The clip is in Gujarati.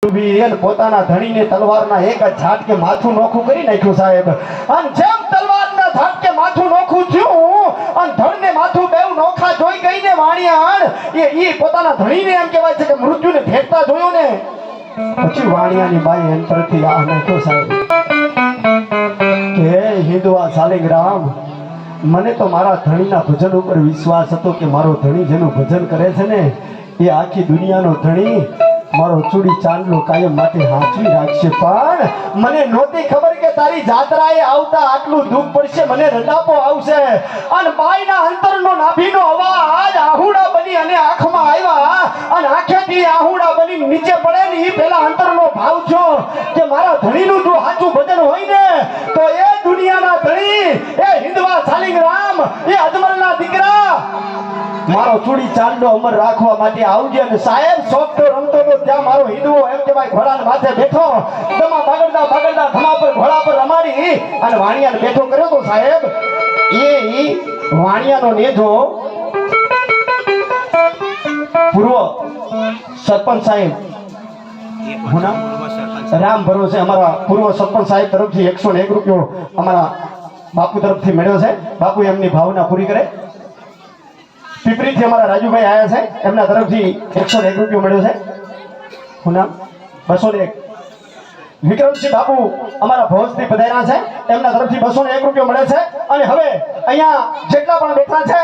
પોતાના ધણીને તલવારના એક જ ઝાટકે માથું નોખું કરી નાખ્યું સાહેબ. અને જેમ તલવારના ઝાટકે માથું નોખું થયું અને ધણને માથું બેવ નોખા જોઈ ગઈને વાણિયાણ એ પોતાના ધણીને એમ કહેવાય છે કે મૃત્યુને ભેટતા જોયો ને પછી વાણિયાની બાઈ અંતરથી આ નાખ્યો સાહેબ કે હિંદવા શાલિગ્રામ, મને તો મારા ધણીના ભજન ઉપર વિશ્વાસ હતો કે મારો ધણી જેનું ભજન કરે છે ને એ આખી દુનિયાનો ધણી મારો ચૂડી ચાંદલો કાયમ માટે હાંચવી રાખશે. પણ મને નહોતી ખબર કે તારી જાત્રાએ આવતા આટલું દુઃખ પડશે, મને રડાપો આવશે. અને બાઈના અંતરનો નાભીનો અવાજ આહુડા બની અને આંખમાં આવ્યા અને આંખેથી આહુડા બની નીચે પડે ને એ પેલા અંતરનો ભાવ છો કે મારા ધણીનું જો સાચું ભજન હોય ને તો એ દુનિયાના ધણી, એ હિંદવા શાલિગ્રામ, એ અજમલના દીકરા મારો ચૂડી ચાંદલો અમર રાખવા માટે આવજે. અને સાહેબ સોફ્ટો રમતો તો ત્યાં મારો હિંદવો એમ કે ભાઈ ઘોડાના માથે બેઠો તમા બગડતા બગડતા ધમા પર ઘોડા પર રમાડી અને વાણિયાને બેઠો કર્યો તો સાહેબ એ વાણિયાનો નેજો પૂર્વ સરપંચ સાહેબ રામ ભરોસે અમારા પૂર્વ સરપંચ સાહેબ તરફથી 101 રૂપિયો અમારા બાપુ તરફથી મળ્યો છે. બાપુ એમની ભાવના પૂરી કરે. પીપરીથી અમારા રાજુભાઈ આવ્યા છે, એમના તરફથી 101 રૂપિયો મળ્યો છે. હું નામ 201. વિક્રમસિંહ બાપુ અમારા ભોજથી પધાર્યા છે, એમના તરફથી 201 રૂપિયો મળે છે. અને હવે અહીંયા જેટલા પણ બેઠા છે